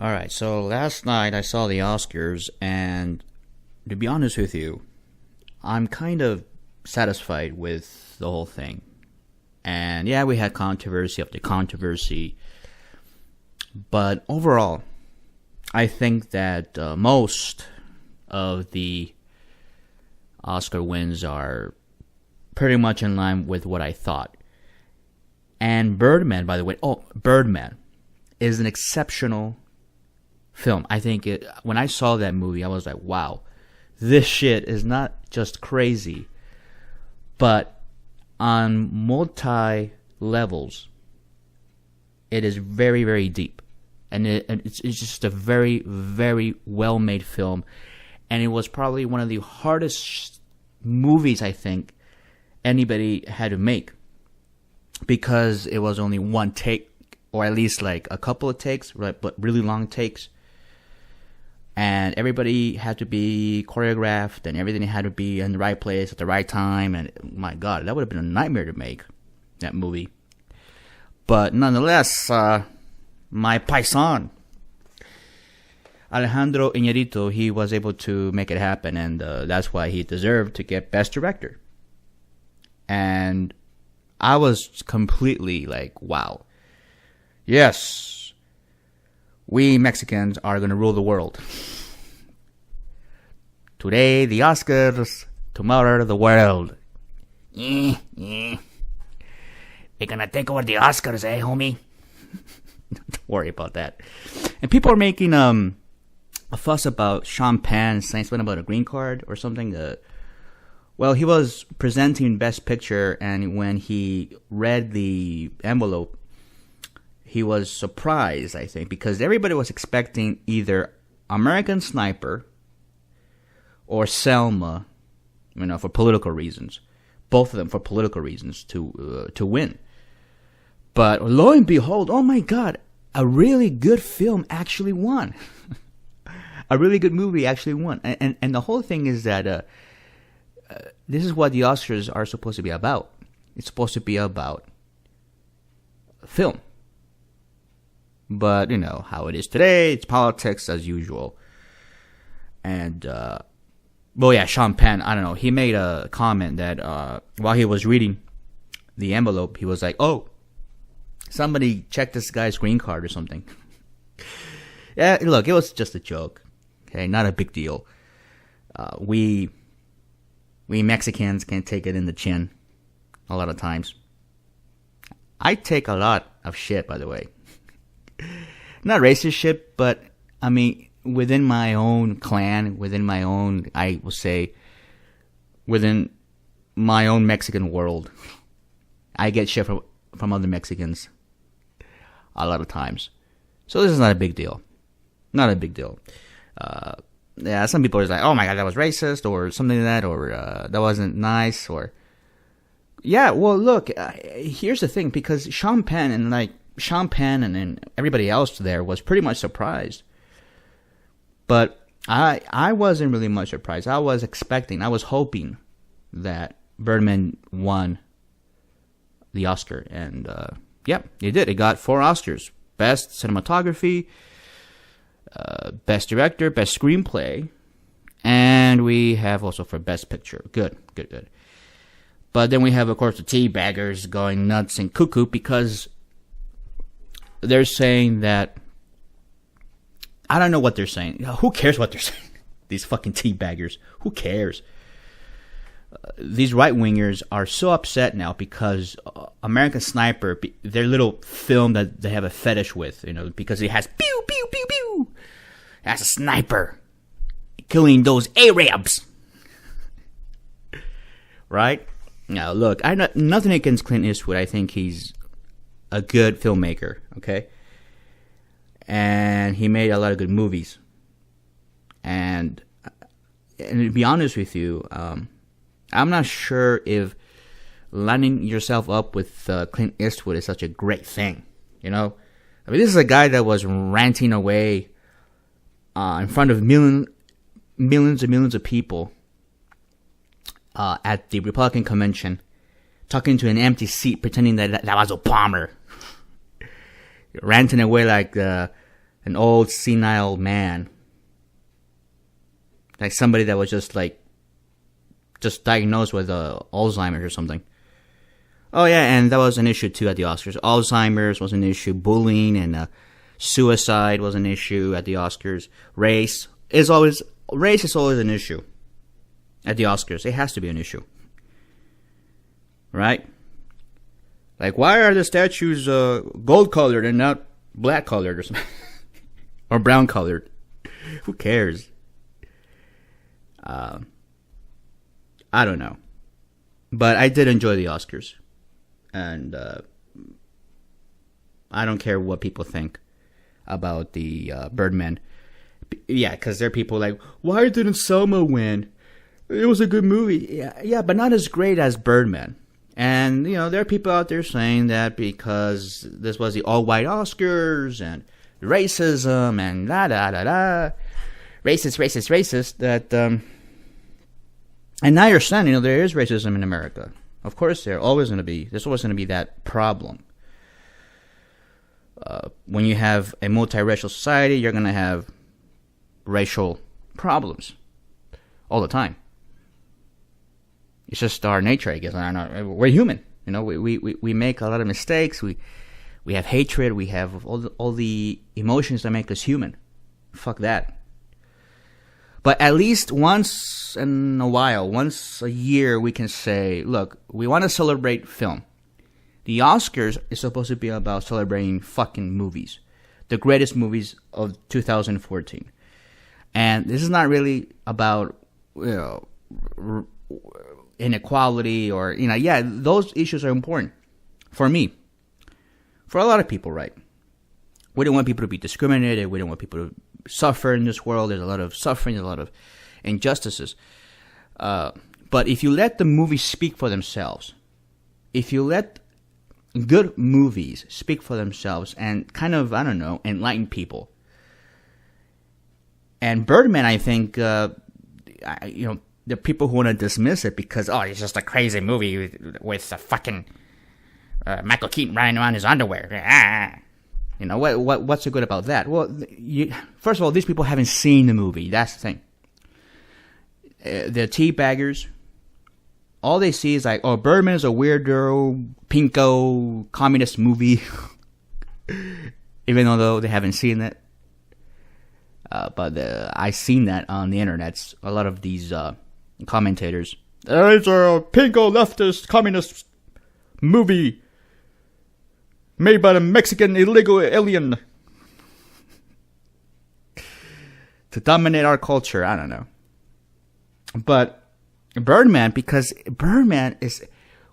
All right, so last night I saw the Oscars, and to be honest with you, I'm kind of satisfied with the whole thing. And yeah, we had controversy after controversy, but overall, I think that most of the Oscar wins are pretty much in line with what I thought. And Birdman, by the way, Birdman is an exceptional film. I think when I saw that movie, I was like, wow, this shit is not just crazy, but on multi levels, it is very, very deep. And it's just a very, very well made film. And it was probably one of the hardest movies I think anybody had to make, because it was only one take, or at least like a couple of takes, right? But really long takes. And everybody had to be choreographed, and everything had to be in the right place at the right time. And my God, that would have been a nightmare to make, that movie. But nonetheless, my paisan, Alejandro Iñárritu, he was able to make it happen, and that's why he deserved to get Best Director. And I was completely like, wow. Yes, we Mexicans are going to rule the world. Today, the Oscars. Tomorrow, the world. We're going to take over the Oscars, homie? Don't worry about that. And people are making a fuss about Sean Penn saying something about a green card or something. Well, he was presenting Best Picture, and when he read the envelope, he was surprised, I think, because everybody was expecting either American Sniper or Selma, for political reasons. Both of them for political reasons to win. But lo and behold, oh my God, a really good film actually won. A really good movie actually won. And the whole thing is that this is what the Oscars are supposed to be about. It's supposed to be about film. But, how it is today, it's politics as usual. And, Sean Penn, I don't know, he made a comment that while he was reading the envelope, he was like, oh, somebody checked this guy's green card or something. Yeah, look, it was just a joke. Okay, not a big deal. We Mexicans can take it in the chin a lot of times. I take a lot of shit, by the way. Not racist shit, but within my own clan, within my own, I will say, within my own Mexican world, I get shit from other Mexicans a lot of times. So this is not a big deal. Not a big deal. Yeah, some people are like, oh my God, that was racist, or something like that, or that wasn't nice, or... Yeah, well, look, here's the thing, because Sean Penn and everybody else there was pretty much surprised. But I wasn't really much surprised. I was hoping that Birdman won the Oscar. And, yeah, it did. It got 4 Oscars. Best Cinematography, Best Director, Best Screenplay, and we have also for Best Picture. Good. But then we have, of course, the teabaggers going nuts and cuckoo because they're saying that... I don't know what they're saying. Who cares what they're saying? These fucking teabaggers. Who cares? These right-wingers are so upset now because American Sniper, their little film that they have a fetish with, because it has pew, pew, pew, pew. It has a sniper killing those Arabs. Right? Now, look, nothing against Clint Eastwood. I think he's a good filmmaker, okay? And he made a lot of good movies. And to be honest with you, I'm not sure if lining yourself up with Clint Eastwood is such a great thing, this is a guy that was ranting away in front of millions and millions of people at the Republican convention, talking to an empty seat, pretending that was a bomber, ranting away like an an old senile man, like somebody that was just diagnosed with Alzheimer's or something. Oh yeah, and that was an issue too at the Oscars. Alzheimer's was an issue. Bullying and suicide was an issue at the Oscars. Race is always an issue at the Oscars. It has to be an issue, right? Like, why are the statues gold colored and not black colored or something, or brown colored? Who cares? I don't know, but I did enjoy the Oscars, and I don't care what people think about the Birdman. Yeah, because there are people like, why didn't Selma win? It was a good movie. Yeah, but not as great as Birdman. And, there are people out there saying that because this was the all-white Oscars and racism and da-da-da-da. Racist, that, and now you're saying, there is racism in America. Of course, there's always going to be that problem. When you have a multiracial society, you're going to have racial problems all the time. It's just our nature, I guess. I don't know. We're human, We make a lot of mistakes. We have hatred. We have all the emotions that make us human. Fuck that. But at least once in a while, once a year, we can say, look, we want to celebrate film. The Oscars is supposed to be about celebrating fucking movies, the greatest movies of 2014. And this is not really about, inequality or, those issues are important for me, for a lot of people, right? We don't want people to be discriminated. We don't want people to suffer in this world. There's a lot of suffering, there's a lot of injustices. But if you let the movies speak for themselves, if you let good movies speak for themselves and kind of, enlighten people. And Birdman, I think, there are people who want to dismiss it because, it's just a crazy movie with a fucking Michael Keaton running around in his underwear. What's so good about that? Well, first of all, these people haven't seen the movie. That's the thing. They're teabaggers. All they see is like, Birdman is a weirdo, pinko, communist movie. Even though they haven't seen it. But I've seen that on the internet. A lot of these commentators. It's a pinko leftist communist movie made by the Mexican illegal alien to dominate our culture. I don't know. But Birdman, because Birdman is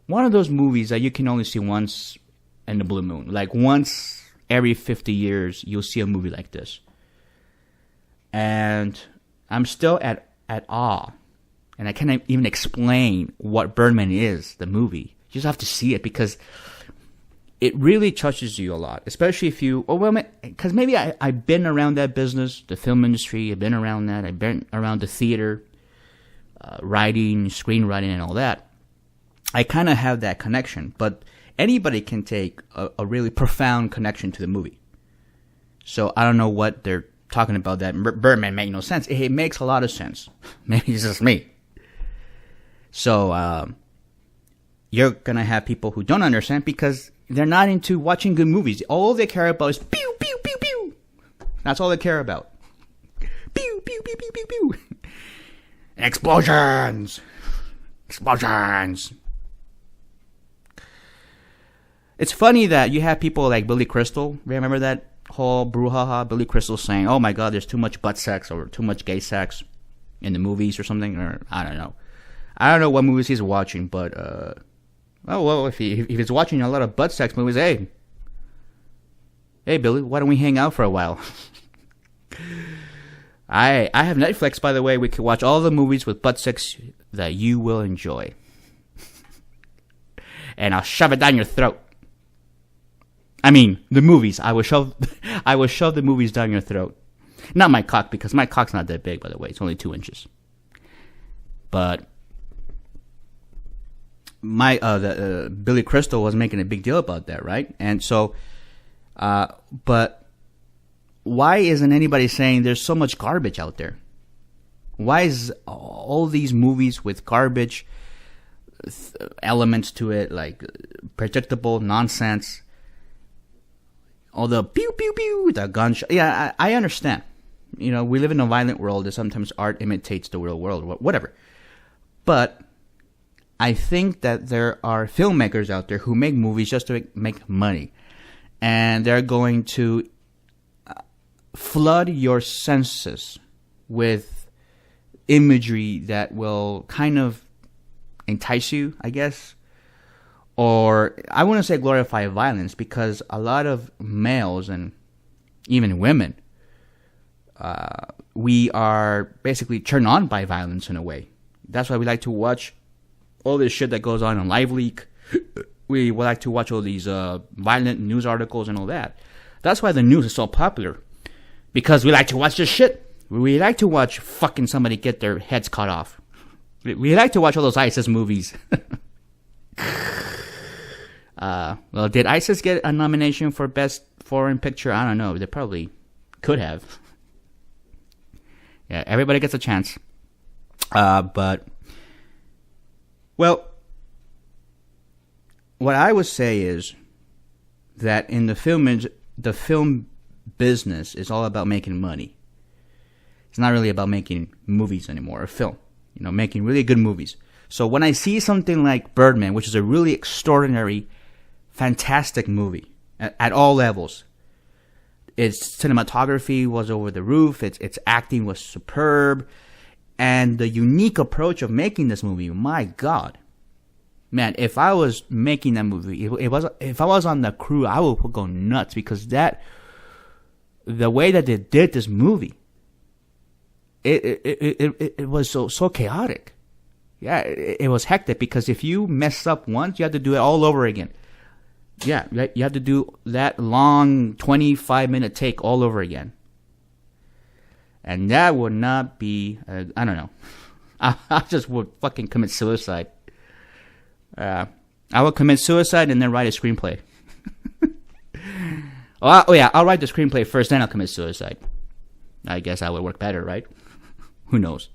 one of those movies that you can only see once in the blue moon. Like once every 50 years, you'll see a movie like this. And I'm still at awe. And I can't even explain what Birdman is, the movie. You just have to see it because it really touches you a lot. Especially if you, because maybe I've been around that business, the film industry. I've been around that. I've been around the theater, writing, screenwriting, and all that. I kind of have that connection. But anybody can take a really profound connection to the movie. So I don't know what they're talking about that Birdman make no sense. It makes a lot of sense. Maybe it's just me. So you're going to have people who don't understand because they're not into watching good movies. All they care about is pew, pew, pew, pew. That's all they care about. Pew, pew, pew, pew, pew, pew. Explosions. Explosions. It's funny that you have people like Billy Crystal. Remember that whole brouhaha? Billy Crystal saying, oh my god, there's too much butt sex or too much gay sex in the movies or something. Or I don't know. I don't know what movies he's watching, but if he's watching a lot of butt sex movies, hey Billy, why don't we hang out for a while? I have Netflix, by the way. We can watch all the movies with butt sex that you will enjoy, and I'll shove it down your throat. I mean, the movies. I will shove the movies down your throat. Not my cock, because my cock's not that big, by the way. It's only 2 inches. But Billy Crystal was making a big deal about that, right? And so, but why isn't anybody saying there's so much garbage out there? Why is all these movies with garbage elements to it, like predictable nonsense, all the pew pew pew, the gunshot? Yeah, I understand. You know, we live in a violent world, and sometimes art imitates the real world, whatever. But I think that there are filmmakers out there who make movies just to make money, and they're going to flood your senses with imagery that will kind of entice you, I guess. Or I wouldn't say glorify violence, because a lot of males and even women, we are basically turned on by violence in a way. That's why we like to watch all this shit that goes on Live Leak. We like to watch all these violent news articles and all that. That's why the news is so popular, because we like to watch this shit. We like to watch fucking somebody get their heads cut off. We like to watch all those ISIS movies. Well, did ISIS get a nomination for Best Foreign Picture? I don't know. They probably could have. Yeah, everybody gets a chance. But, well, what I would say is that in the film business is all about making money. It's not really about making movies anymore, or film. You know, making really good movies. So when I see something like Birdman, which is a really extraordinary, fantastic movie at all levels, its cinematography was over the roof, its acting was superb, and the unique approach of making this movie, my God. Man, if I was making that movie, if I was on the crew, I would go nuts, because the way that they did this movie, it was so chaotic. Yeah, it was hectic, because if you mess up once, you have to do it all over again. Yeah, you have to do that long 25-minute take all over again. And that would not be, I don't know. I just would fucking commit suicide. I would commit suicide and then write a screenplay. Oh yeah, I'll write the screenplay first, then I'll commit suicide. I guess that would work better, right? Who knows?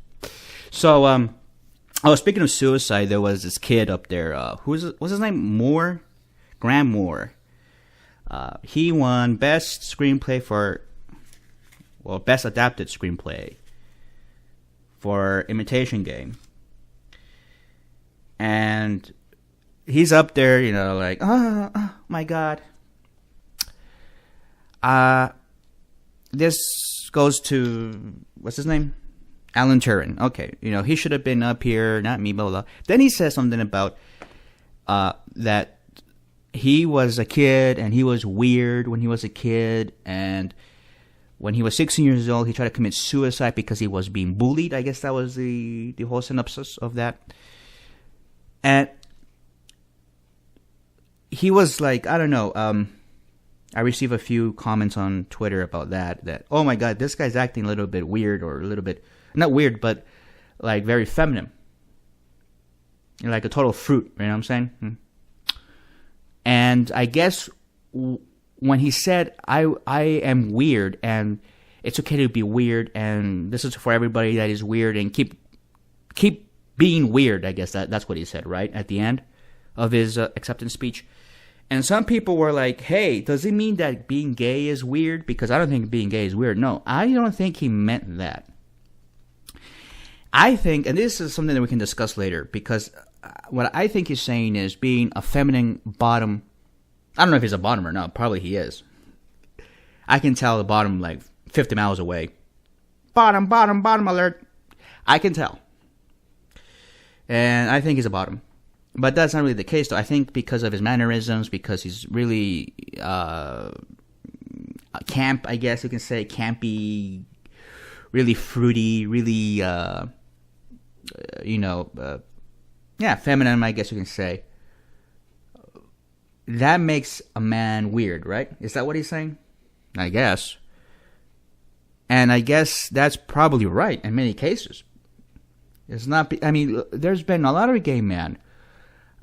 So, speaking of suicide, there was this kid up there. What's his name? Graham Moore. He won Best Screenplay Best Adapted Screenplay for Imitation Game. And he's up there, you know, like, oh my God. This goes to, what's his name? Alan Turing. Okay, you know, he should have been up here, not me, blah, blah, blah. Then he says something about that he was a kid and he was weird when he was a kid, and when he was 16 years old, he tried to commit suicide because he was being bullied. I guess that was the whole synopsis of that. And he was like, I don't know, I received a few comments on Twitter about that, oh my God, this guy's acting a little bit weird, or a little bit, not weird, but like very feminine. Like a total fruit, you know what I'm saying? And I guess when he said, I am weird, and it's okay to be weird, and this is for everybody that is weird, and keep being weird, I guess that's what he said, right? At the end of his acceptance speech. And some people were like, hey, does it mean that being gay is weird? Because I don't think being gay is weird. No, I don't think he meant that. I think, and this is something that we can discuss later, because what I think he's saying is being a feminine bottom. I don't know if he's a bottom or not. Probably he is. I can tell the bottom like 50 miles away. Bottom alert. I can tell. And I think he's a bottom. But that's not really the case, though. I think because of his mannerisms, because he's really camp, I guess you can say, campy, really fruity, really, feminine, I guess you can say. That makes a man weird, right? Is that what he's saying? I guess. And I guess that's probably right in many cases. It's not, I mean, there's been a lot of gay men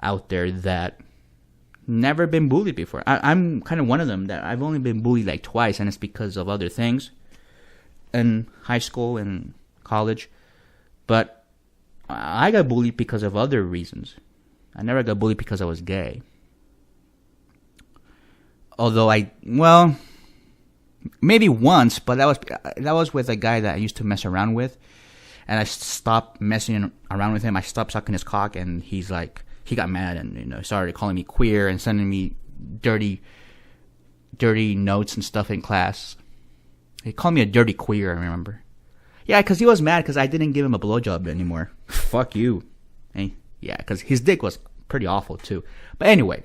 out there that never been bullied before. I'm kind of one of them that I've only been bullied like twice, and it's because of other things in high school and college. But I got bullied because of other reasons. I never got bullied because I was gay. Although maybe once, but that was with a guy that I used to mess around with, and I stopped messing around with him. I stopped sucking his cock, and he got mad and started calling me queer and sending me dirty notes and stuff in class. He called me a dirty queer, I remember. Yeah, because he was mad because I didn't give him a blowjob anymore. Fuck you. Hey, yeah, because his dick was pretty awful too. But anyway,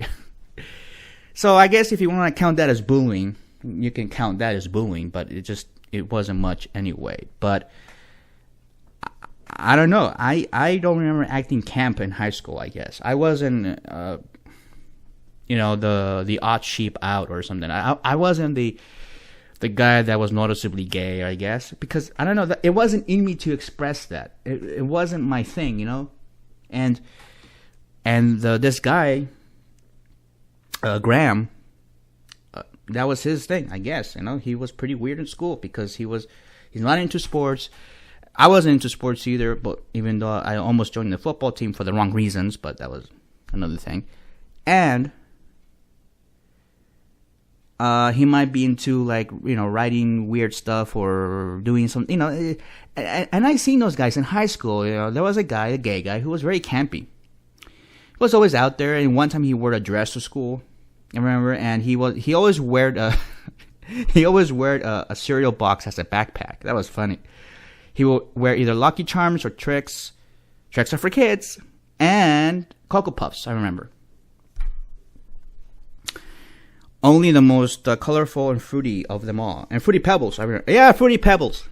so I guess if you want to count that as bullying, you can count that as bullying, but it wasn't much anyway. But I don't know. I don't remember acting camp in high school, I guess. I wasn't, the odd sheep out or something. I wasn't the guy that was noticeably gay, I guess. Because, I don't know, it wasn't in me to express that. It wasn't my thing, And this guy, Graham, that was his thing, I guess. He was pretty weird in school because he's not into sports. I wasn't into sports either, but even though I almost joined the football team for the wrong reasons, but that was another thing. And he might be into writing weird stuff or doing something, and I seen those guys in high school. There was a gay guy who was very campy. He was always out there, and one time he wore a dress to school. I remember, and he always wore a cereal box as a backpack. That was funny. He will wear either Lucky Charms or Trix. Trix are for kids, and Cocoa Puffs. I remember. Only the most colorful and fruity of them all, and Fruity Pebbles. I remember. Yeah, Fruity Pebbles.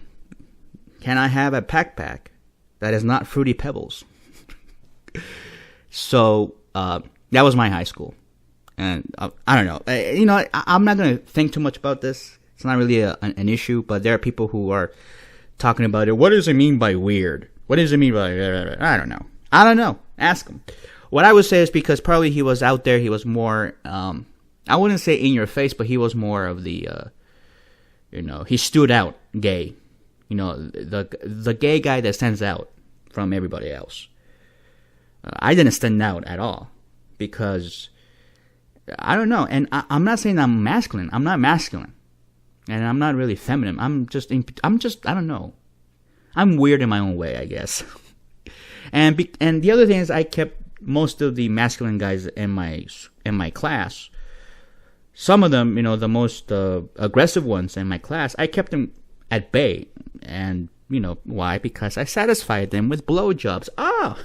Can I have a backpack that is not Fruity Pebbles? So that was my high school. And I don't know. I'm not going to think too much about this. It's not really an issue, but there are people who are talking about it. What does it mean by weird? What does it mean by... I don't know. Ask him. What I would say is because probably he was out there, he was more... I wouldn't say in your face, but he was more of the... he stood out gay. The gay guy that stands out from everybody else. I didn't stand out at all. Because... I don't know, and I'm not saying I'm masculine. I'm not masculine, and I'm not really feminine. I'm just I don't know. I'm weird in my own way, I guess. and the other thing is, I kept most of the masculine guys in my class. Some of them, the most aggressive ones in my class, I kept them at bay, and why? Because I satisfied them with blowjobs. Oh.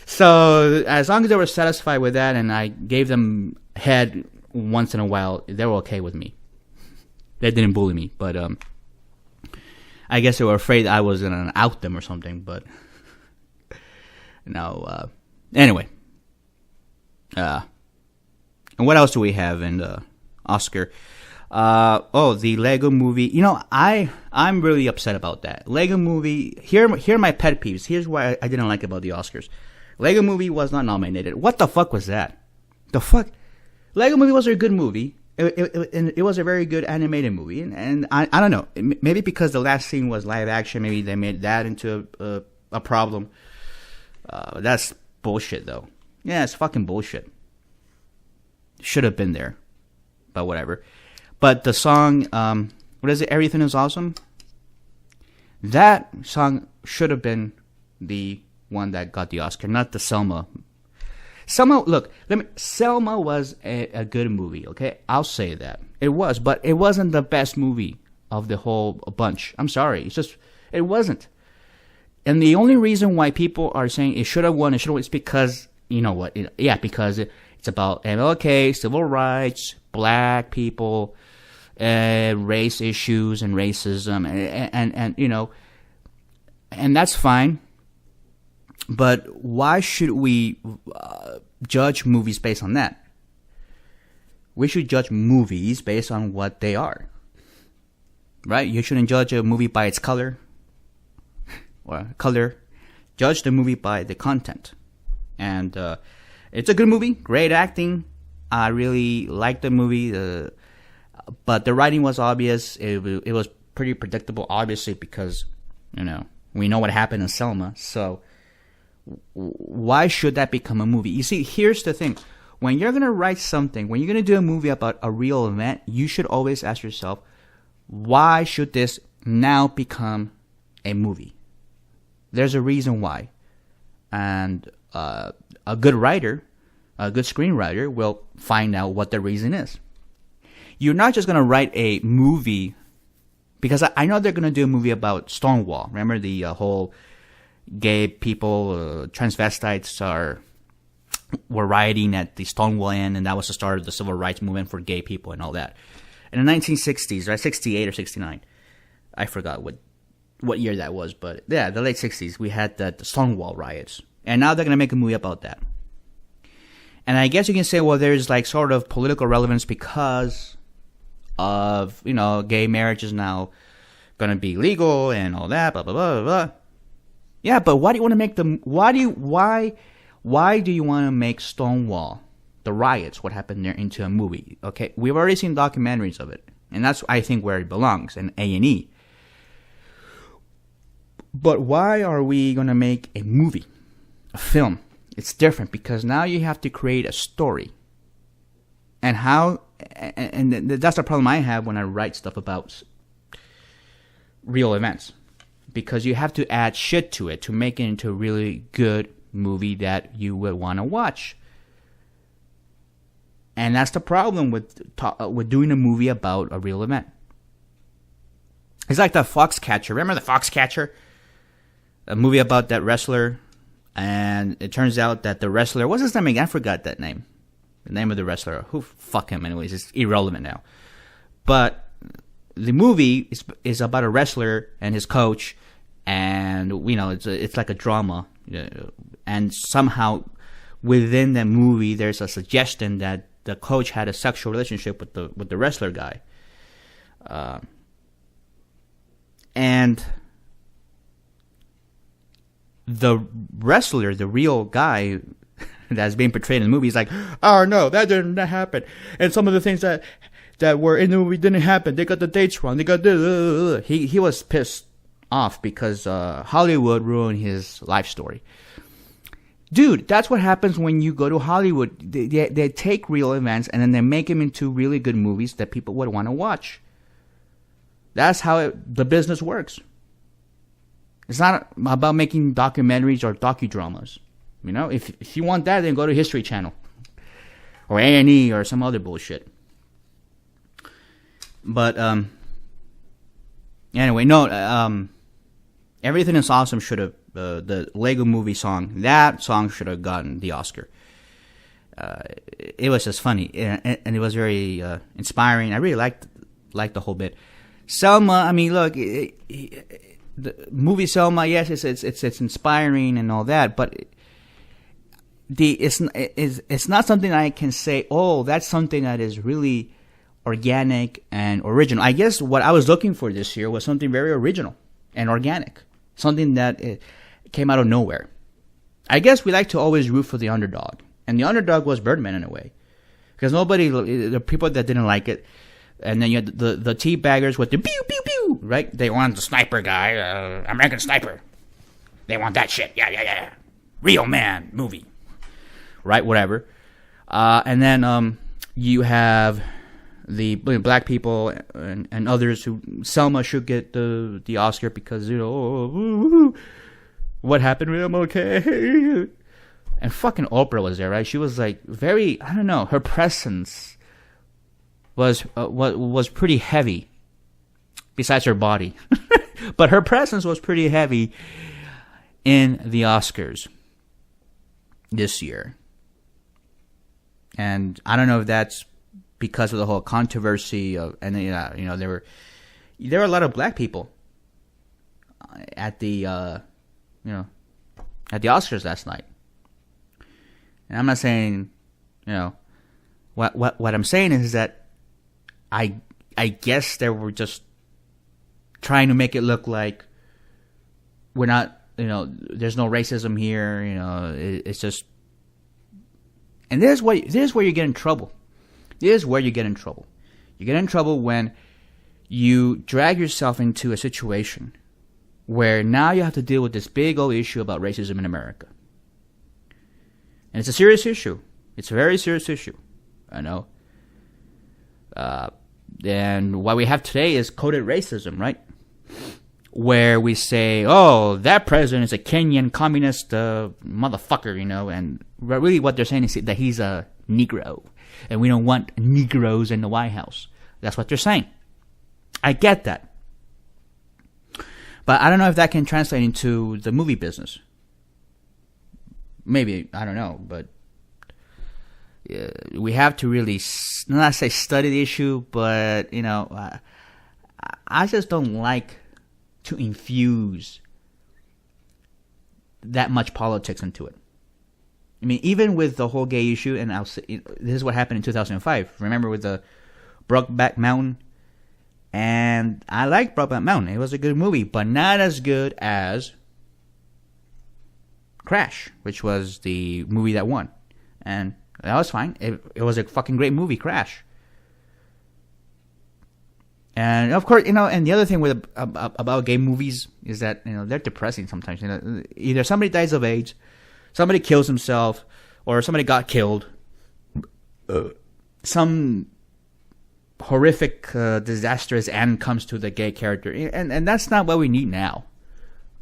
So, as long as they were satisfied with that and I gave them head once in a while, they were okay with me. They didn't bully me, but I guess they were afraid I was going to out them or something, but no. Anyway. And what else do we have in the Oscar? The Lego movie. I'm really upset about that. Lego movie, here are my pet peeves. Here's why I didn't like about the Oscars. Lego Movie was not nominated. What the fuck was that? The fuck? Lego Movie was a good movie. It was a very good animated movie. And I don't know. Maybe because the last scene was live action, maybe they made that into a problem. That's bullshit, though. Yeah, it's fucking bullshit. Should have been there. But whatever. But the song, what is it? Everything is Awesome? That song should have been the one that got the Oscar, not the Selma. Selma was a good movie, okay? I'll say that. It was, but it wasn't the best movie of the whole bunch. I'm sorry. It wasn't. And the only reason why people are saying it should have won, is because, because it's about MLK, civil rights, black people, race issues and racism, and that's fine. But why should we judge movies based on that? We should judge movies based on what they are. Right? You shouldn't judge a movie by its color. Or color. Judge the movie by the content. And It's a good movie, great acting. I really liked the movie, but the writing was obvious. It was pretty predictable, obviously, because we know what happened in Selma. So why should that become a movie? You see, here's the thing: when you're gonna write something, when you're gonna do a movie about a real event, you should always ask yourself, why should this now become a movie? There's a reason why, and a good writer, a good screenwriter will find out what the reason is. You're not just going to write a movie, because I know they're going to do a movie about Stonewall. Remember the whole gay people, transvestites were rioting at the Stonewall Inn, and that was the start of the civil rights movement for gay people and all that. In the 1960s, right, 68 or 69, I forgot what year that was, but yeah, the late 60s, we had the Stonewall riots. And now they're going to make a movie about that. And I guess you can say, well, there's like sort of political relevance because of, gay marriage is now going to be legal and all that, blah, blah, blah, blah. Yeah, but why do you want to make why do you want to make Stonewall, the riots, what happened there, into a movie? Okay, we've already seen documentaries of it. And that's, I think, where it belongs, in A&E. But why are we going to make a movie, a film? It's different because now you have to create a story. And that's the problem I have when I write stuff about real events. Because you have to add shit to it to make it into a really good movie that you would want to watch. And that's the problem with doing a movie about a real event. It's like the Foxcatcher. Remember the Foxcatcher? A movie about that wrestler, and it turns out that the wrestler, what's his name again? I forgot that name. The name of the wrestler. Fuck him anyways. It's irrelevant now. But the movie is about a wrestler and his coach, and it's like a drama. And somehow within the movie, there's a suggestion that the coach had a sexual relationship with the wrestler guy, and the wrestler, the real guy that's being portrayed in the movie, is like, oh no, that didn't happen, and some of the things that were in the movie didn't happen. They got the dates wrong. They got he was pissed off because Hollywood ruined his life story. Dude, that's what happens when you go to Hollywood. They take real events and then they make them into really good movies that people would want to watch. That's how the business works. It's not about making documentaries or docudramas. If you want that, then go to History Channel or A&E or some other bullshit. But anyway, no. Everything is Awesome should have the Lego Movie song. That song should have gotten the Oscar. It was just funny and it was very inspiring. I really liked the whole bit. Selma, I mean, look. The movie Selma, yes, it's inspiring and all that, but it's not something I can say, oh, that's something that is really organic and original. I guess what I was looking for this year was something very original and organic, something that came out of nowhere. I guess we like to always root for the underdog, and the underdog was Birdman in a way, because the people that didn't like it. And then you had the teabaggers with the pew, pew, pew, right? They want the sniper guy, American Sniper. They want that shit. Yeah. Real man movie. Right, whatever. And then you have the black people and others who, Selma should get the Oscar because, what happened with MLK? And fucking Oprah was there, right? She was like very, I don't know, her presence was pretty heavy, besides her body. But her presence was pretty heavy in the Oscars this year. And I don't know if that's because of the whole controversy of, and there were a lot of black people at the at the Oscars last night. And I'm not saying, what I'm saying is that I guess they were just trying to make it look like we're not, there's no racism here. It's just And this is where you get in trouble. This is where you get in trouble. You get in trouble when you drag yourself into a situation where now you have to deal with this big old issue about racism in America. And it's a serious issue. It's a very serious issue. I know. And what we have today is coded racism, right? Where we say, oh, that president is a Kenyan communist motherfucker, and really what they're saying is that he's a Negro, and we don't want Negroes in the White House. That's what they're saying. I get that. But I don't know if that can translate into the movie business. Maybe, I don't know, but we have to really, not say study the issue, but, I just don't like to infuse that much politics into it. I mean, even with the whole gay issue, and this is what happened in 2005. Remember with the Brokeback Mountain? And I liked Brokeback Mountain. It was a good movie, but not as good as Crash, which was the movie that won. And that was fine. It was a fucking great movie, Crash. And of course, and the other thing with about gay movies is that they're depressing sometimes. Either somebody dies of AIDS, somebody kills himself, or somebody got killed. Some horrific, disastrous end comes to the gay character, and that's not what we need now.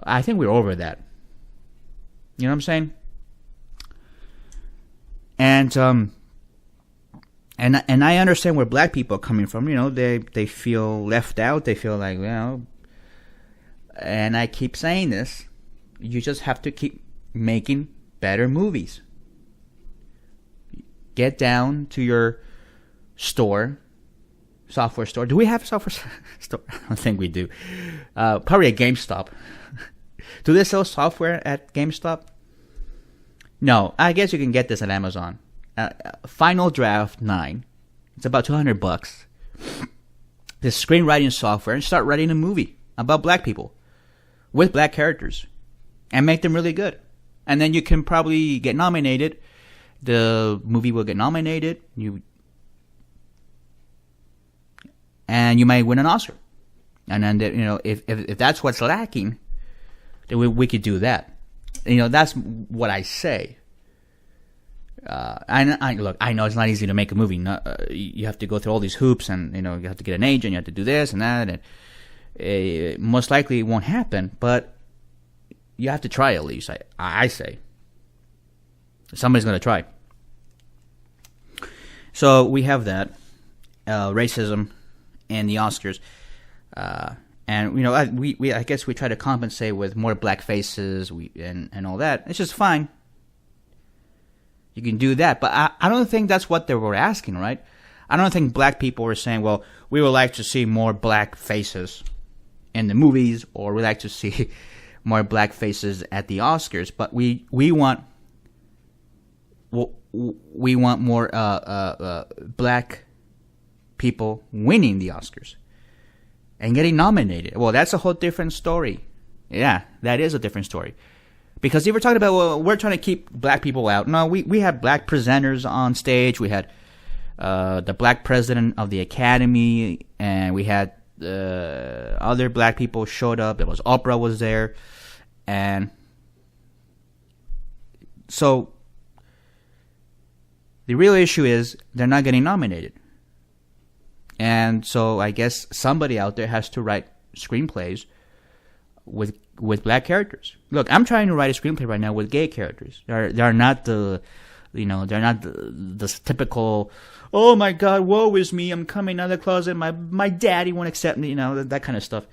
I think we're over that. You know what I'm saying? And I understand where black people are coming from. They feel left out. They feel like, and I keep saying this, you just have to keep making better movies. Get down to your software store. Do we have a software store? I don't think we do. Probably a GameStop. Do they sell software at GameStop? No, I guess you can get this at Amazon. Final Draft 9. It's about $200. This screenwriting software, and start writing a movie about black people with black characters and make them really good. And then you can probably get nominated. The movie will get nominated. And you might win an Oscar. And then if that's what's lacking, then we could do that. That's what I say. Look, I know it's not easy to make a movie. You have to go through all these hoops, and you have to get an agent. You have to do this and that, and most likely it won't happen. But you have to try at least. I say somebody's going to try. So we have that racism and the Oscars, and I guess we try to compensate with more black faces and all that. It's just fine. You can do that, but I don't think that's what they were asking, right? I don't think black people were saying, well, we would like to see more black faces in the movies, or we like to see more black faces at the Oscars, but we want more black people winning the Oscars and getting nominated. Well, that's a whole different story. Yeah, that is a different story. Because if we're talking about, well, we're trying to keep black people out. No, we had black presenters on stage. We had the black president of the Academy, and we had other black people showed up. There was Oprah was there, and so the real issue is they're not getting nominated. And so I guess somebody out there has to write screenplays with black characters. Look, I'm trying to write a screenplay right now with gay characters. They're not the typical, oh my God, woe is me, I'm coming out of the closet, my daddy won't accept me, that kind of stuff.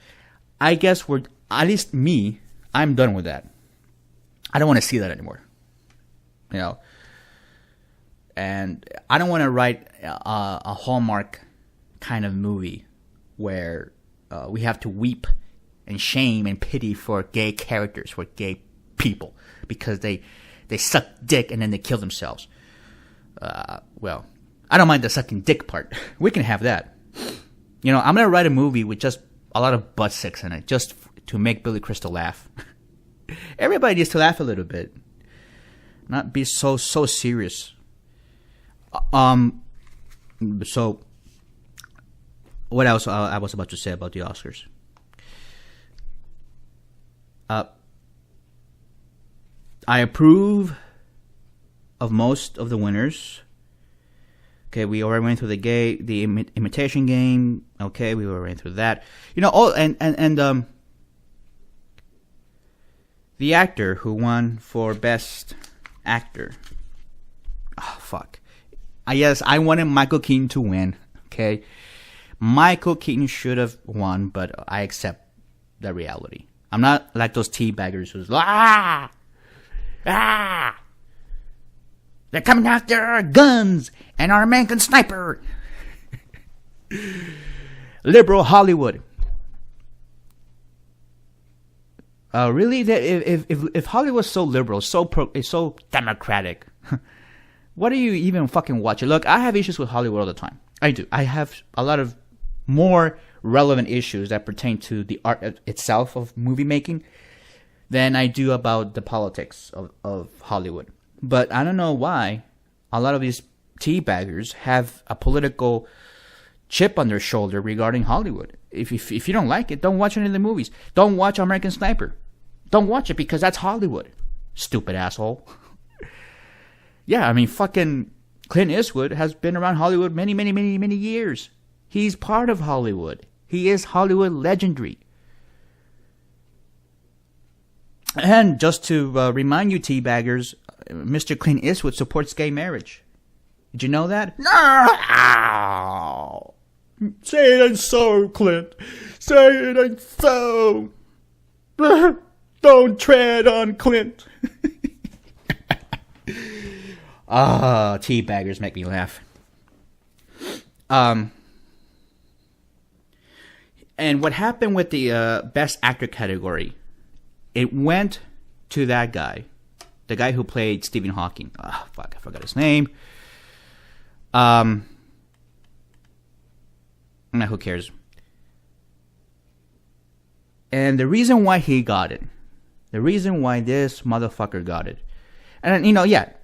I guess at least me, I'm done with that. I don't want to see that anymore. And I don't want to write a Hallmark kind of movie where we have to weep and shame and pity for gay characters, for gay people, because they suck dick and then they kill themselves. Well, I don't mind the sucking dick part. We can have that. I'm going to write a movie with just a lot of butt sex in it, just to make Billy Crystal laugh. Everybody needs to laugh a little bit. Not be so serious. So, what else I was about to say about the Oscars? I approve of most of the winners. Okay, we already went through the Imitation Game. Okay, we already went through that. The actor who won for Best Actor. Oh, fuck. Yes, I wanted Michael Keaton to win. Okay, Michael Keaton should have won, but I accept the reality. I'm not like those teabaggers who's they're coming after our guns and our American sniper. Liberal Hollywood. Really? If Hollywood's so liberal, so democratic, what are you even fucking watching? Look, I have issues with Hollywood all the time. I do. I have a lot of more relevant issues that pertain to the art itself of movie making than I do about the politics of Hollywood. But I don't know why a lot of these teabaggers have a political chip on their shoulder regarding Hollywood. If you don't like it, don't watch any of the movies. Don't watch American Sniper. Don't watch it because that's Hollywood. Stupid asshole. Yeah, I mean, fucking Clint Eastwood has been around Hollywood many, many, many, many years. He's part of Hollywood. He is Hollywood legendary. And just to remind you, teabaggers, Mr. Clint Eastwood supports gay marriage. Did you know that? No! Say it ain't so, Clint. Say it ain't so. Don't tread on Clint. Teabaggers make me laugh. And what happened with the Best Actor category, it went to that guy. The guy who played Stephen Hawking. Oh, fuck, I forgot his name. Who cares? And the reason why he got it, the reason why this motherfucker got it, and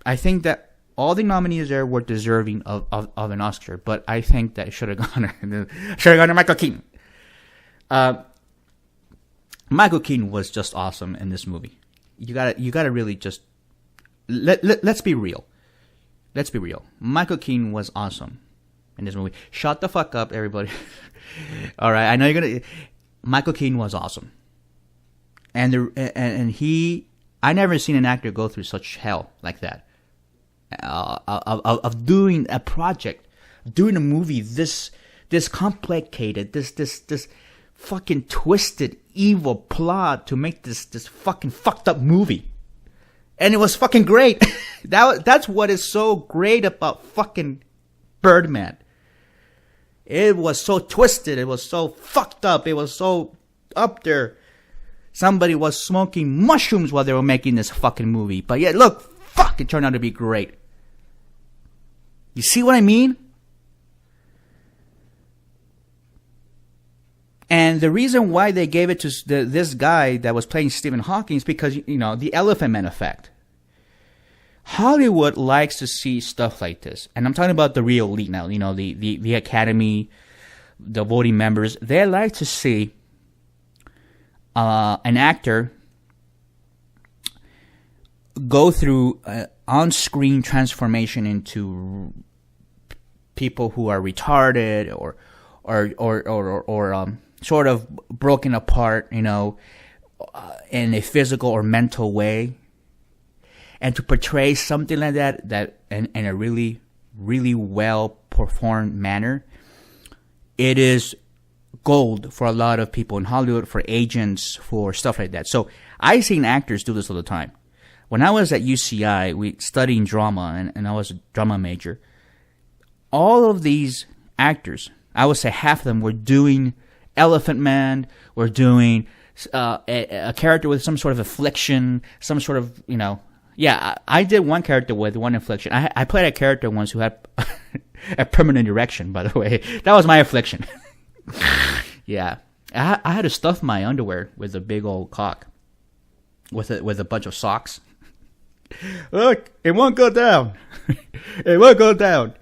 I think that all the nominees there were deserving of an Oscar, but I think that it should have gone to Michael Keaton. Michael Keaton was just awesome in this movie. You gotta really just let's be real. Let's be real. Michael Keaton was awesome in this movie. Shut the fuck up, everybody. All right, I know you're gonna. Michael Keaton was awesome, and I never seen an actor go through such hell like that. Of doing a project, doing a movie this complicated, this fucking twisted, evil plot to make this fucking fucked up movie. And it was fucking great. That's what is so great about fucking Birdman. It was so twisted. It was so fucked up. It was so up there. Somebody was smoking mushrooms while they were making this fucking movie. But yeah, look, fuck, it turned out to be great. You see what I mean? And the reason why they gave it to this guy that was playing Stephen Hawking is because, the Elephant Man effect. Hollywood likes to see stuff like this. And I'm talking about the real elite now, the Academy, the voting members. They like to see an actor go through on-screen transformation into people who are retarded or sort of broken apart, in a physical or mental way, and to portray something like that in a really, really well performed manner, it is gold for a lot of people in Hollywood, for agents, for stuff like that. So I've seen actors do this all the time. When I was at UCI, we studying drama, and I was a drama major. All of these actors, I would say half of them, were doing Elephant Man, were doing a character with some sort of affliction, some sort of, Yeah, I did one character with one affliction. I played a character once who had a permanent erection, by the way. That was my affliction. Yeah. I had to stuff my underwear with a big old cock with a bunch of socks. Look, it won't go down. It won't go down.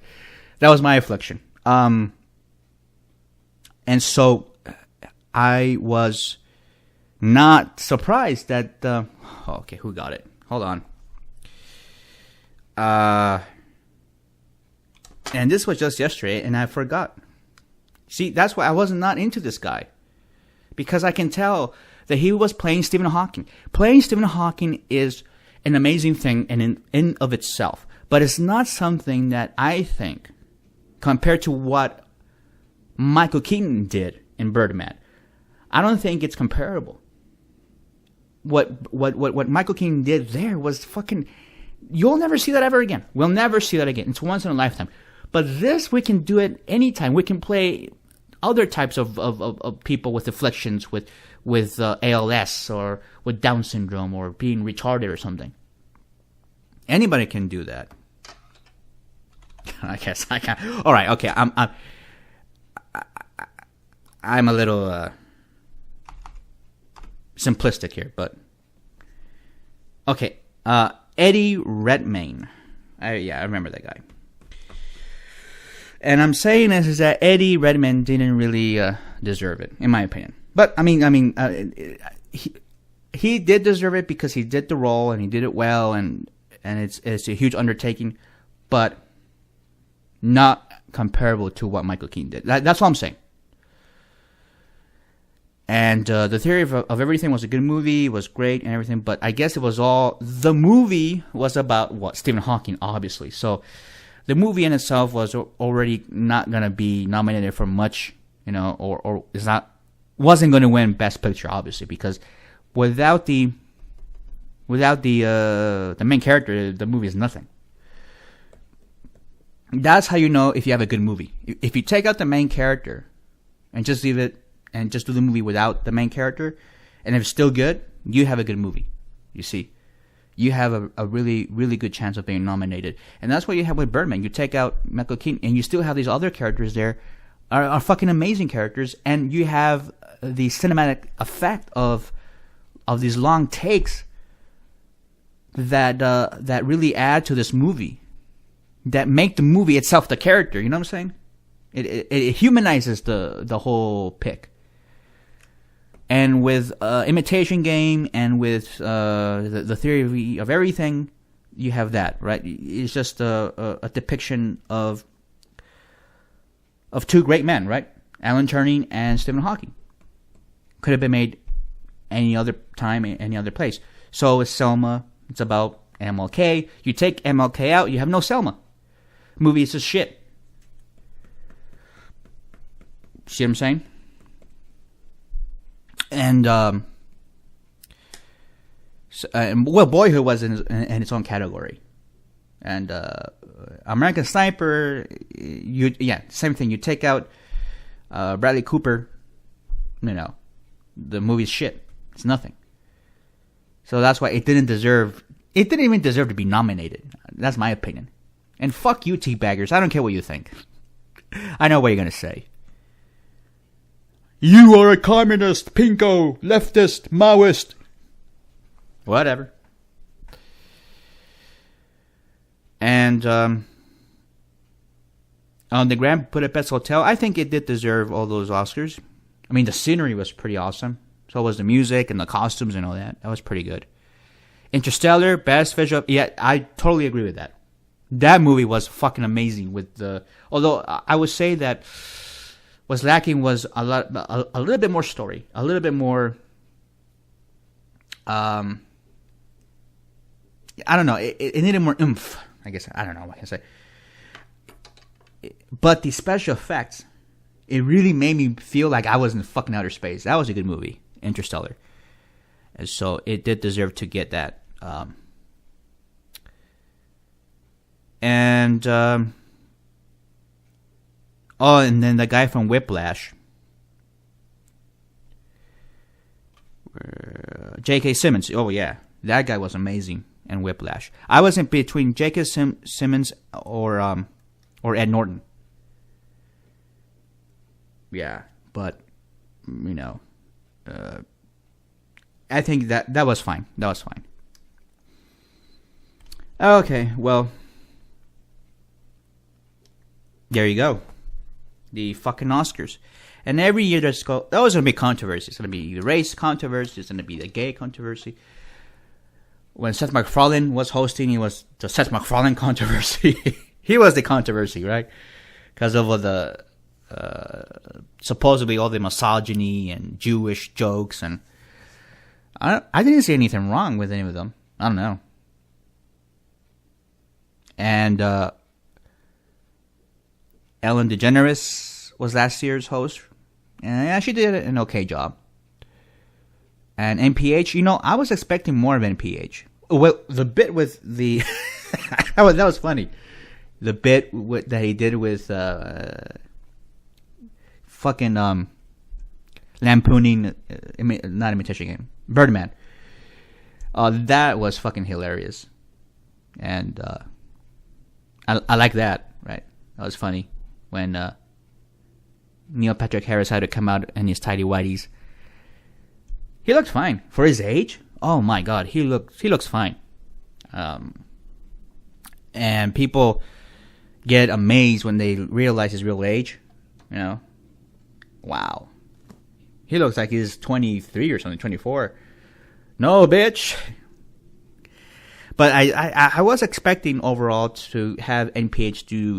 That was my affliction. And so I was not surprised that. Okay, who got it? Hold on. And this was just yesterday, and I forgot. See, that's why I was not into this guy. Because I can tell that he was playing Stephen Hawking. Playing Stephen Hawking is an amazing thing in of itself. But it's not something that I think, compared to what Michael Keaton did in Birdman, I don't think it's comparable. What Michael Keaton did there was fucking... You'll never see that ever again. We'll never see that again. It's once in a lifetime. But this, we can do it anytime. We can play other types of people with afflictions, with ALS or with Down syndrome or being retarded or something. Anybody can do that. I guess I can. All right, okay. I'm a little simplistic here, but okay. Eddie Redmayne. I remember that guy. And I'm saying this is that Eddie Redmayne didn't really deserve it, in my opinion. But I mean, he did deserve it because he did the role and he did it well, and it's a huge undertaking, but not comparable to what Michael Keaton did. That's all I'm saying. And The Theory of Everything was a good movie, was great and everything, but I guess it was all... The movie was about, what? Stephen Hawking, obviously. So the movie in itself was already not going to be nominated for much, or wasn't going to win Best Picture, obviously, because without the main character, the movie is nothing. That's how you know if you have a good movie. If you take out the main character and just leave it and just do the movie without the main character, and if it's still good, you have a good movie. You see, you have a really, really good chance of being nominated. And that's what you have with Birdman. You take out Michael Keaton, and you still have these other characters there, are fucking amazing characters, and you have the cinematic effect of these long takes that really add to this movie, that make the movie itself the character. You know what I'm saying? It humanizes the whole pick. And with Imitation Game and with the Theory of Everything, you have that, right? It's just a depiction of two great men, right? Alan Turing and Stephen Hawking. Could have been made any other time, any other place. So is Selma. It's about MLK. You take MLK out, you have no Selma. Movie is just shit. See what I'm saying? And Boyhood was in its own category. And American Sniper, same thing. You take out Bradley Cooper, the movie's shit. It's nothing. So that's why it didn't even deserve to be nominated. That's my opinion. And fuck you, teabaggers. I don't care what you think. I know what you're gonna say. You are a communist, pinko, leftist, Maoist. Whatever. And on the Grand Budapest Hotel, I think it did deserve all those Oscars. I mean, the scenery was pretty awesome. So was the music and the costumes and all that. That was pretty good. Interstellar, best visual. Yeah, I totally agree with that. That movie was fucking amazing. Although I would say that what's lacking was a little bit more story, a little bit more. I don't know. It needed more oomph. I guess I don't know what I can say. But the special effects, it really made me feel like I was in fucking outer space. That was a good movie, Interstellar. And so it did deserve to get that. And then the guy from Whiplash, J.K. Simmons. Oh yeah, that guy was amazing in Whiplash. I was in between J.K. Simmons or Ed Norton. Yeah, but I think that was fine. That was fine. Okay, well, there you go. The fucking Oscars. And every year there's always going to be controversy. It's going to be the race controversy. It's going to be the gay controversy. When Seth MacFarlane was hosting, it was the Seth MacFarlane controversy. He was the controversy, right? Because of all the supposedly all the misogyny and Jewish jokes, and I didn't see anything wrong with any of them. I don't know. And Ellen DeGeneres was last year's host, and she did an okay job. And NPH, I was expecting more of NPH. Well, the bit with the that was funny. The bit that he did with fucking lampooning, not Imitation Game, Birdman. That was fucking hilarious, and I like that. Right, that was funny when Neil Patrick Harris had to come out in his tidy whities. He looked fine for his age. Oh my god, he looks fine. And people get amazed when they realize his real age. Wow, he looks like he's 23 or something, 24. No, bitch. But I was expecting overall to have NPH do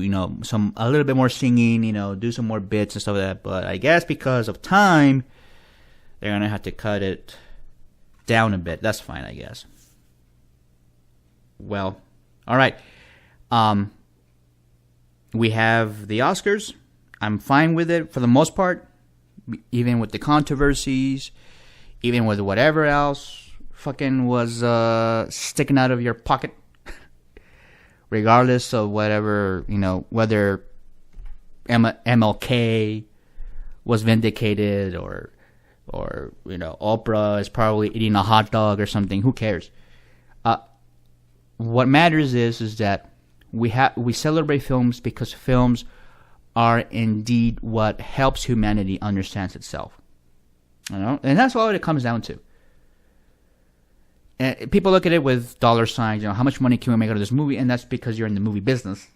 a little bit more singing, do some more bits and stuff like that. But I guess because of time, they're gonna have to cut it down a bit. That's fine, I guess. Well, all right. We have the Oscars. I'm fine with it for the most part, even with the controversies, even with whatever else fucking was sticking out of your pocket, regardless of whatever, whether MLK was vindicated or Oprah is probably eating a hot dog or something. Who cares? What matters is that we celebrate films because films are indeed what helps humanity understand itself. And that's all it comes down to. And people look at it with dollar signs. How much money can we make out of this movie? And that's because you're in the movie business.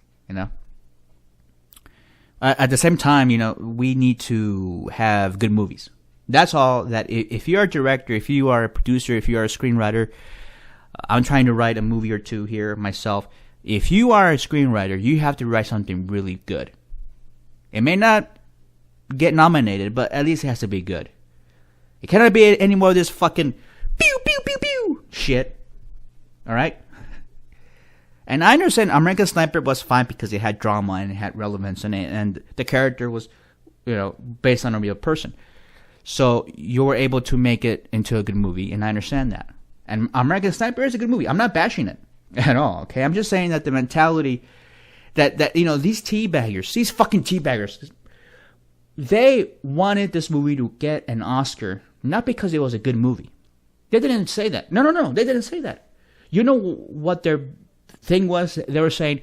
At the same time, we need to have good movies. That's all. That if you're a director, if you are a producer, if you are a screenwriter, I'm trying to write a movie or two here myself. If you are a screenwriter, you have to write something really good. It may not get nominated, but at least it has to be good. It cannot be any more of this fucking pew pew pew pew shit. All right. And I understand American Sniper was fine because it had drama and it had relevance in it, and the character was, based on a real person. So you were able to make it into a good movie, and I understand that. And American Sniper is a good movie. I'm not bashing it at all. Okay, I'm just saying that the mentality that these teabaggers, these fucking teabaggers, they wanted this movie to get an Oscar not because it was a good movie. They didn't say that. No, they didn't say that. You know what their thing was? They were saying,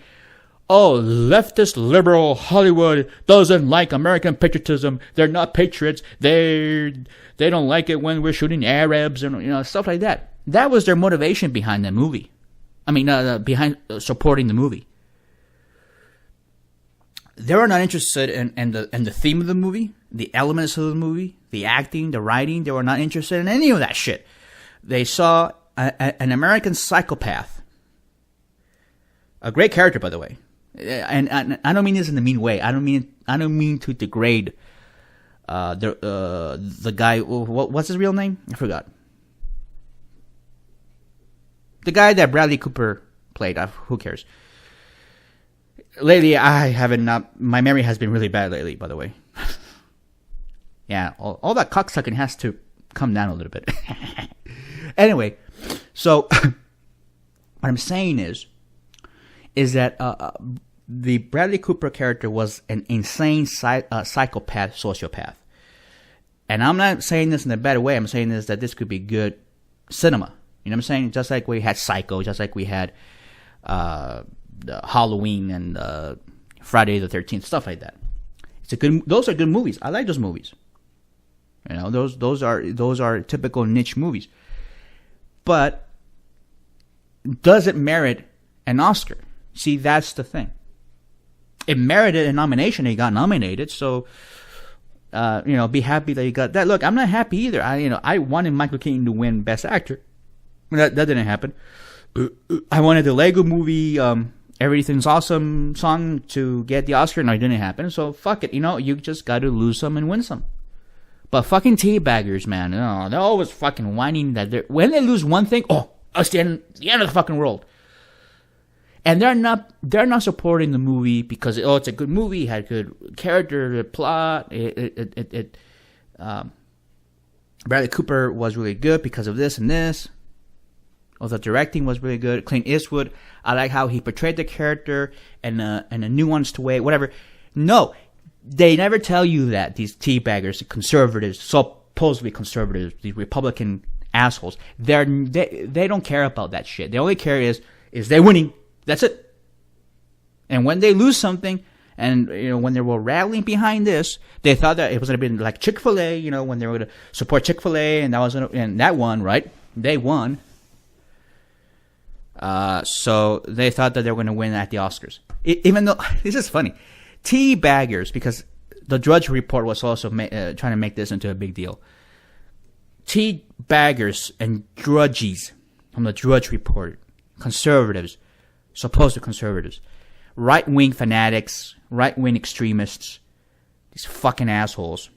oh, leftist liberal Hollywood doesn't like American patriotism. They're not patriots. They don't like it when we're shooting Arabs and stuff like that. That was their motivation behind the movie. I mean, behind supporting the movie. They were not interested in the theme of the movie, the elements of the movie, the acting, the writing. They were not interested in any of that shit. They saw an American psychopath. A great character, by the way. And I don't mean this in a mean way. I don't mean to degrade the guy. What's his real name? I forgot. The guy that Bradley Cooper played. Who cares? Lately, I haven't my memory has been really bad lately, by the way. Yeah, all that cocksucking has to come down a little bit. Anyway, so what I'm saying is that the Bradley Cooper character was an insane psychopath, sociopath. And I'm not saying this in a bad way. I'm saying this that this could be good cinema. You know what I'm saying? Just like we had Psycho, just like we had the Halloween and Friday the 13th, stuff like that. Those are good movies. I like those movies. Those are typical niche movies. But does it merit an Oscar. See, that's the thing. It merited a nomination. He got nominated, so be happy that he got that. Look, I'm not happy either. I wanted Michael Keaton to win Best Actor. That didn't happen. I wanted the Lego Movie Everything's Awesome song to get the Oscar, and it didn't happen. So fuck it. You just got to lose some and win some. But fucking teabaggers, man, they're always fucking whining that when they lose one thing, it's the end of the fucking world. And they're not supporting the movie because it's a good movie, it had good character, plot. Bradley Cooper was really good because of this and this. The directing was really good. Clint Eastwood, I like how he portrayed the character in a nuanced way. Whatever. No, they never tell you that. These teabaggers, the conservatives, supposedly conservatives, these Republican assholes, they don't care about that shit. They only care is they're winning. That's it. And when they lose something, and when they were rallying behind this, they thought that it was going to be like Chick-fil-A, when they were going to support Chick-fil-A, and that won, right? They won. So they thought that they were going to win at the Oscars. Even though, this is funny, teabaggers, because the Drudge Report was also trying to make this into a big deal. Teabaggers and drudgies from the Drudge Report, conservatives, supposed conservatives, right-wing fanatics, right-wing extremists, these fucking assholes.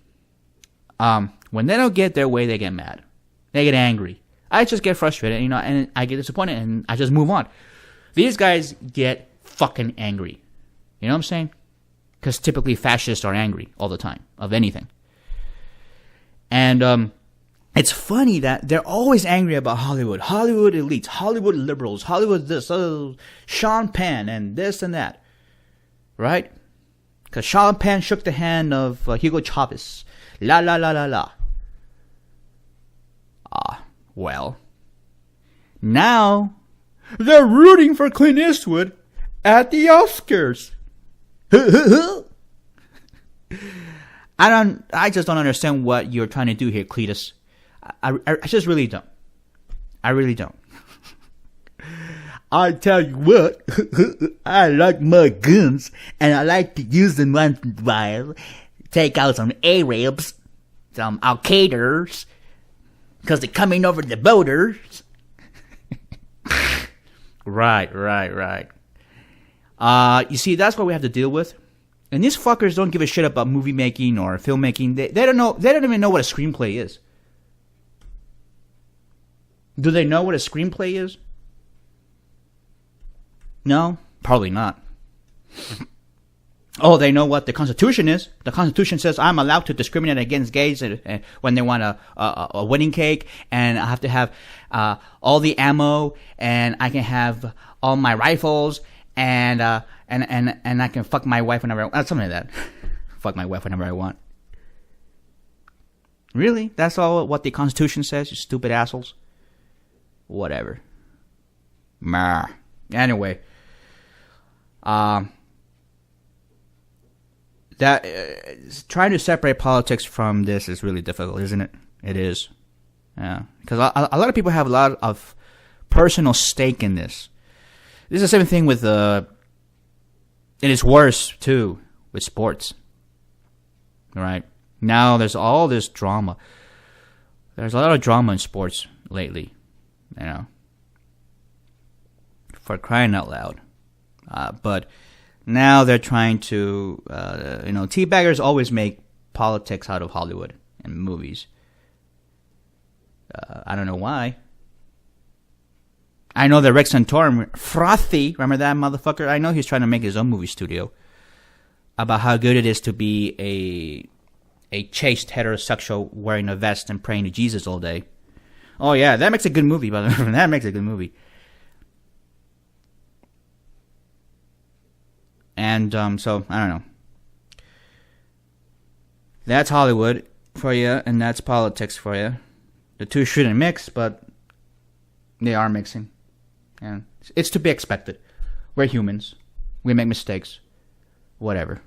When they don't get their way, they get mad. They get angry. I just get frustrated, and I get disappointed, and I just move on. These guys get fucking angry. You know what I'm saying? Because typically fascists are angry all the time, of anything. And, it's funny that they're always angry about Hollywood. Hollywood elites, Hollywood liberals, Hollywood this, Sean Penn, and this and that. Right? Because Sean Penn shook the hand of Hugo Chavez. La la la la la. Well. Now, they're rooting for Clint Eastwood at the Oscars. I just don't understand what you're trying to do here, Cletus. I just really don't. I really don't. I tell you what, I like my guns, and I like to use them once in a while. Take out some Arabs, some Al-Qaeders, because they're coming over the borders. Right. You see, that's what we have to deal with. And these fuckers don't give a shit about movie making or filmmaking. They don't know. They don't even know what a screenplay is. Do they know what a screenplay is? No, probably not. They know what the Constitution is. The Constitution says I'm allowed to discriminate against gays when they want a wedding cake, and I have to have all the ammo, and I can have all my rifles, and I can fuck my wife whenever I want. Something like that. Fuck my wife whenever I want. Really? That's all what the Constitution says, you stupid assholes? Whatever. Anyway. Trying to separate politics from this is really difficult, isn't it? It is. Yeah. Because a lot of people have a lot of personal stake in this. This is the same thing with it is worse too with sports. Right? Now there's all this drama. There's a lot of drama in sports lately. For crying out loud. But now they're trying to, teabaggers always make politics out of Hollywood and movies. I don't know why. I know that Rick Santorum, Frothy, remember that motherfucker? I know he's trying to make his own movie studio about how good it is to be a chaste heterosexual wearing a vest and praying to Jesus all day. Oh yeah, that makes a good movie, by the way. That makes a good movie. And so I don't know. That's Hollywood for you, and that's politics for you. The two shouldn't mix, but they are mixing. And it's to be expected. We're humans. We make mistakes. Whatever.